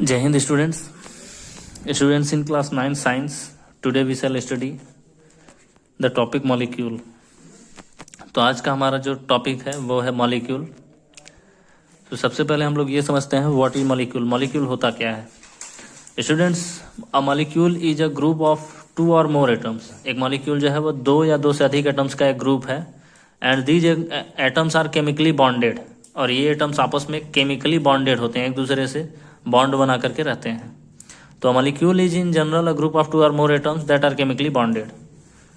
Jai Hind students in class 9 science. Today we shall study the topic molecule. तो आज का हमारा जो टॉपिक है वो है मॉलिक्यूल। तो सबसे पहले हम लोग ये समझते हैं व्हाट इज मॉलिक्यूल। मॉलिक्यूल होता क्या है students? A molecule is a group of 2 और मोर एटम्स। एक मॉलिक्यूल जो है वो 2 या 2 से अधिक एटम्स का एक ग्रुप है। And these atoms are chemically bonded, और ये एटम्स आपस में केमिकली बॉन्डेड होते हैं, एक दूसरे से बॉन्ड बना करके रहते हैं। तो molecule is in general a group of 2 और more atoms that are chemically bonded.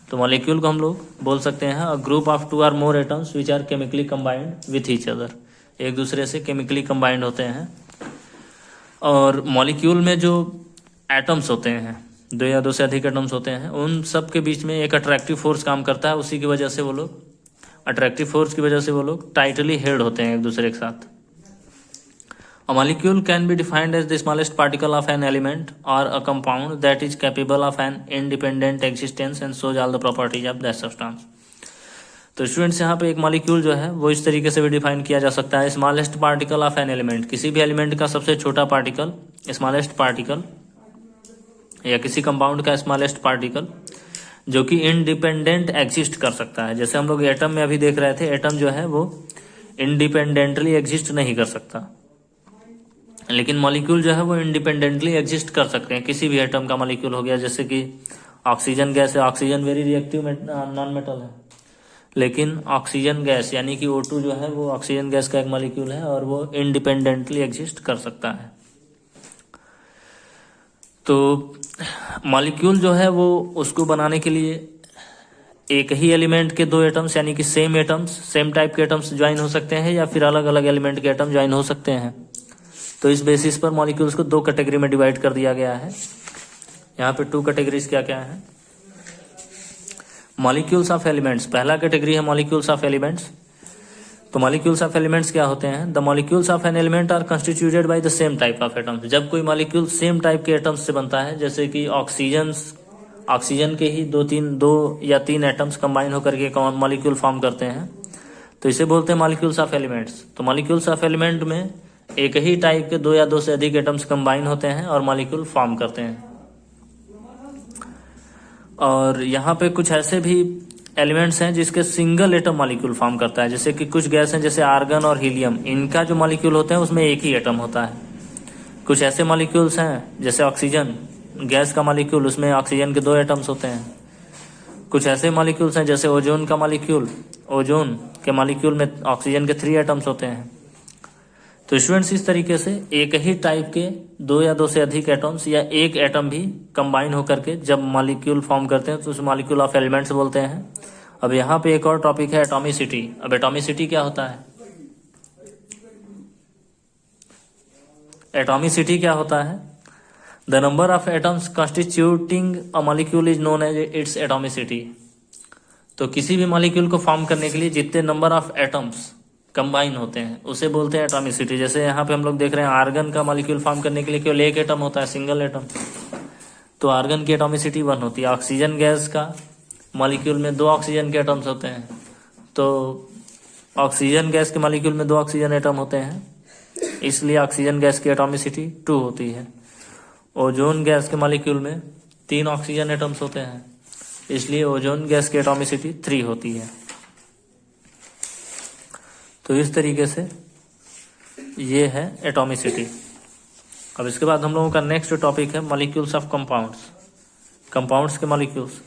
तो मॉलिक्यूल को हम लोग बोल सकते हैं अ ग्रुप ऑफ 2 और more atoms which are chemically combined with each other. एक दूसरे से केमिकली कंबाइंड होते हैं। और मॉलिक्यूल में जो एटम्स होते हैं, 2 या 2 से अधिक एटम्स होते हैं, उन सब के बीच में एक अट्रैक्टिव फोर्स काम करता है। उसी की वजह से वो लोग अट्रैक्टिव फोर्स की वजह से वो लोग टाइटली हेड होते हैं एक दूसरे के साथ। A molecule can be defined as the smallest particle of an element or a compound that is capable of an independent existence and shows all the properties of that substance. तो students यहाँ पे एक molecule जो है वो इस तरीके से भी डिफाइन किया जा सकता है, smallest particle of an element. किसी भी एलिमेंट का सबसे छोटा पार्टिकल, स्मॉलेस्ट पार्टिकल, या किसी कंपाउंड का स्मॉलेस्ट पार्टिकल जो कि इंडिपेंडेंट एग्जिस्ट कर सकता है। जैसे हम लोग एटम में अभी देख रहे थे, एटम जो है वो इंडिपेंडेंटली एग्जिस्ट नहीं कर सकता, लेकिन मॉलिक्यूल जो है वो इंडिपेंडेंटली एग्जिस्ट कर सकते हैं। किसी भी एटम का मॉलिक्यूल हो गया, जैसे कि ऑक्सीजन गैस है। Oxygen very reactive non metal है, लेकिन ऑक्सीजन गैस यानी कि O2 जो है वो ऑक्सीजन गैस का एक मॉलिक्यूल है और वो इंडिपेंडेंटली एग्जिस्ट कर सकता है। तो मॉलिक्यूल जो है वो उसको बनाने के लिए एक ही एलिमेंट के 2 एटम्स यानी कि सेम एटम्स, सेम टाइप के एटम्स ज्वाइन हो सकते हैं, या फिर अलग अलग एलिमेंट के एटम ज्वाइन हो सकते हैं। तो इस बेसिस पर मॉलिक्यूल्स को 2 कैटेगरी में डिवाइड कर दिया गया है। यहाँ पे 2 कैटेगरीज क्या क्या है? Molecules of elements. पहला कैटेगरी है मॉलिक्यूल्स ऑफ एलिमेंट्स। तो मॉलिक्यूल्स ऑफ एलिमेंट्स क्या होते हैं? The molecules of an element are constituted by the same type of atoms. जब कोई मॉलिक्यूल सेम टाइप के एटम्स से बनता है, जैसे कि ऑक्सीजन के ही 2 या 3 एटम्स कंबाइन होकर के एक मॉलिक्यूल फॉर्म करते हैं, तो इसे बोलते हैं मॉलिक्यूल्स ऑफ एलिमेंट्स। तो मॉलिक्यूल्स ऑफ एलिमेंट में एक ही टाइप के 2 या 2 से अधिक एटम्स कंबाइन होते हैं और मॉलिक्यूल फॉर्म करते हैं। और यहाँ पे कुछ ऐसे भी एलिमेंट्स हैं जिसके सिंगल एटम मॉलिक्यूल फॉर्म करता है, जैसे कि कुछ गैस हैं जैसे आर्गन और हीलियम, इनका जो मॉलिक्यूल होते हैं उसमें एक ही एटम होता है। कुछ ऐसे मॉलिक्यूल्स हैं जैसे ऑक्सीजन गैस का मॉलिक्यूल, उसमें ऑक्सीजन के 2 एटम्स होते हैं। कुछ ऐसे मॉलिक्यूल्स हैं जैसे ओजोन का मॉलिक्यूल, ओजोन के मॉलिक्यूल में ऑक्सीजन के 3 एटम्स होते हैं। तो स्टूडेंट्स इस तरीके से एक ही टाइप के 2 या 2 से अधिक एटम्स या एक एटम भी कंबाइन होकर के जब मॉलिक्यूल फॉर्म करते हैं तो उस मॉलिक्यूल ऑफ एलिमेंट्स बोलते हैं। अब यहाँ पे एक और टॉपिक है एटॉमिसिटी। अब एटॉमिसिटी क्या होता है? एटॉमिसिटी क्या होता है? The number of atoms constituting a molecule is known as its atomicity. तो किसी भी मॉलिक्यूल को फॉर्म करने के लिए जितने नंबर ऑफ एटम्स कंबाइन होते हैं उसे बोलते हैं एटॉमिसिटी। जैसे यहाँ पे हम लोग देख रहे हैं आर्गन का मॉलिक्यूल फॉर्म करने के लिए केवल एक एटम होता है, सिंगल एटम, तो आर्गन की एटॉमिसिटी 1 होती है। ऑक्सीजन गैस का मॉलिक्यूल में 2 ऑक्सीजन के एटम्स होते हैं, तो ऑक्सीजन गैस के मॉलिक्यूल में 2 ऑक्सीजन एटम होते हैं, इसलिए ऑक्सीजन गैस की एटॉमिसिटी 2 होती है। ओजोन गैस के मॉलिक्यूल में 3 ऑक्सीजन एटम्स होते हैं, इसलिए ओजोन गैस की एटॉमिसिटी 3 होती है। तो इस तरीके से ये है एटॉमिसिटी। अब इसके बाद हम लोगों का नेक्स्ट टॉपिक है मॉलिक्यूल्स ऑफ कंपाउंड्स। कंपाउंड्स के मॉलिक्यूल्स।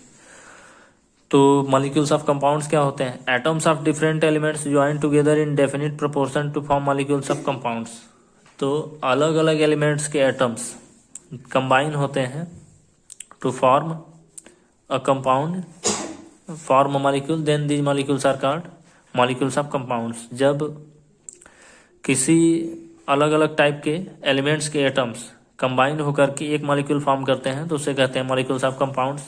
तो मॉलिक्यूल्स ऑफ कंपाउंड्स क्या होते हैं? Atoms of different elements join together in definite proportion to form molecules of compounds. तो अलग अलग एलिमेंट्स के एटम्स कंबाइन होते हैं to form a compound, form a molecule, then these molecules are called molecules of compounds. जब किसी अलग अलग टाइप के एलिमेंट्स के एटम्स कंबाइन होकर के एक मॉलिक्यूल फॉर्म करते हैं तो उसे कहते हैं मॉलिक्यूल्स ऑफ कंपाउंड्स।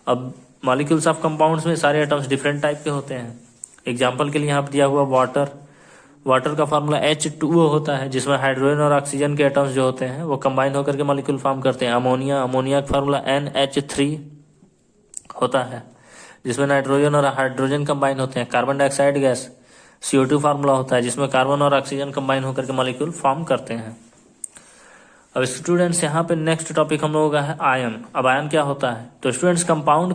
अब मॉलिक्यूल्स ऑफ कंपाउंड्स में सारे एटम्स डिफरेंट टाइप के होते हैं। एग्जांपल के लिए यहाँ पर दिया हुआ वाटर का फार्मूला H2O होता है, जिसमें हाइड्रोजन और ऑक्सीजन के एटम्स जो होते हैं वो कंबाइन होकर के मॉलिक्यूल फॉर्म करते हैं। अमोनिया का फार्मूला NH3 होता है, जिसमें नाइट्रोजन और हाइड्रोजन कंबाइन होते हैं। Carbon dioxide gas CO2 formula होता है, जिसमें कार्बन और ऑक्सीजन कंबाइन होकर के मॉलिक्यूल फॉर्म करते हैं। अब स्टूडेंट्स यहाँ पे नेक्स्ट टॉपिक हम लोगों का है आयन। अब आयन क्या होता है? तो students compound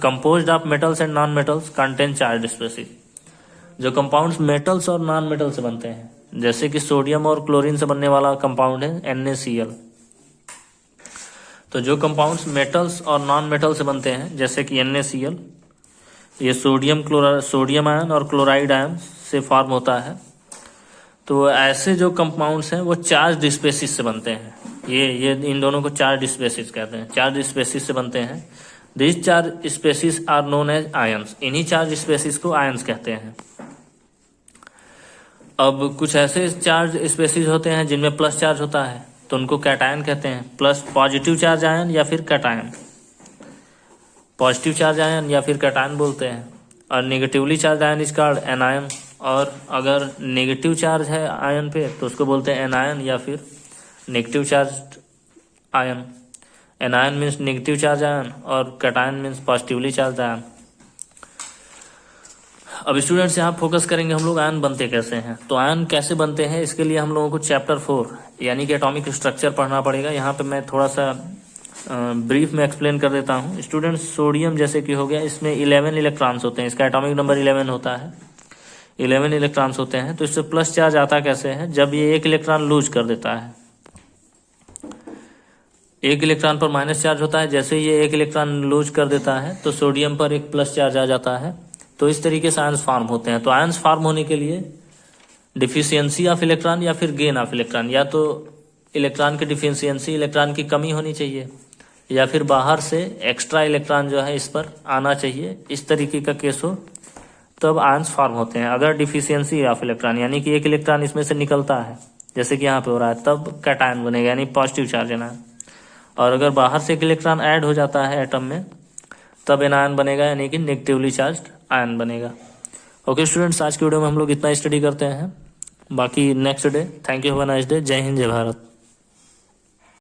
composed of metals and non metals contain charge species. जो कंपाउंड्स मेटल्स और नॉन मेटल से बनते हैं, जैसे कि सोडियम और क्लोरीन से बनने वाला कंपाउंड है NaCl। तो जो कंपाउंड्स मेटल्स और नॉन मेटल से बनते हैं, जैसे कि NaCl, ये सोडियम आयन और क्लोराइड आयन से फॉर्म होता है। तो ऐसे जो कंपाउंड्स हैं वो चार्ज स्पेसीज से बनते हैं। ये इन दोनों को चार्ज स्पेसीज कहते हैं, चार्ज स्पेसीज से बनते हैं। This charge species are known as ions. इन्हीं चार्ज स्पेसीज को आयंस कहते हैं। अब कुछ ऐसे चार्ज स्पेसीज होते हैं जिनमें प्लस चार्ज होता है, तो उनको कैटायन कहते हैं। प्लस पॉजिटिव चार्ज आयन या फिर कैटायन, पॉजिटिव चार्ज आयन या फिर कैटायन बोलते हैं। और negatively charge ion is called anion. और अगर नेगेटिव चार्ज है आयन पे तो उसको बोलते हैं एनायन या फिर negative charge ion. Anion means negative charge ion और cation means positively charge ion. अब स्टूडेंट्स यहाँ फोकस करेंगे हम लोग आयन बनते कैसे हैं। तो आयन कैसे बनते हैं, इसके लिए हम लोगों को चैप्टर 4 यानी कि एटॉमिक स्ट्रक्चर पढ़ना पड़ेगा। यहाँ पे मैं थोड़ा सा ब्रीफ में एक्सप्लेन कर देता हूँ। स्टूडेंट्स, सोडियम जैसे कि हो गया, इसमें 11 इलेक्ट्रॉन्स होते हैं। इसका एटॉमिक नंबर 11 होता है, 11 इलेक्ट्रॉन्स होते हैं। तो इससे प्लस चार्ज आता कैसे है? जब ये एक इलेक्ट्रॉन लूज कर देता है, एक इलेक्ट्रॉन पर माइनस चार्ज होता है। जैसे ये एक इलेक्ट्रॉन लूज कर देता है तो सोडियम पर एक प्लस चार्ज आ जाता है। तो इस तरीके से आयंस फॉर्म होते हैं। तो आयंस फॉर्म होने के लिए डिफिशियंसी ऑफ इलेक्ट्रॉन या फिर गेन ऑफ इलेक्ट्रॉन, या तो इलेक्ट्रॉन की डिफिशियंसी, इलेक्ट्रॉन की कमी होनी चाहिए, या फिर बाहर से एक्स्ट्रा इलेक्ट्रॉन जो है इस पर आना चाहिए। इस तरीके का केस हो तब आयंस फॉर्म होते हैं। अगर डिफिशियंसी ऑफ इलेक्ट्रॉन यानी कि एक इलेक्ट्रॉन इसमें से निकलता है, जैसे कि यहाँ पे हो रहा है, तब कैटायन बनेगा यानी पॉजिटिव चार्ज एनायन। और अगर बाहर से एक इलेक्ट्रॉन ऐड हो जाता है एटम में, तब एनायन बनेगा यानी कि नेगेटिवली चार्ज्ड आयन बनेगा। ओके स्टूडेंट्स, आज की वीडियो में हम लोग इतना स्टडी करते हैं। बाकी next day. Thank you, have a nice day. जय हिंद, जय भारत।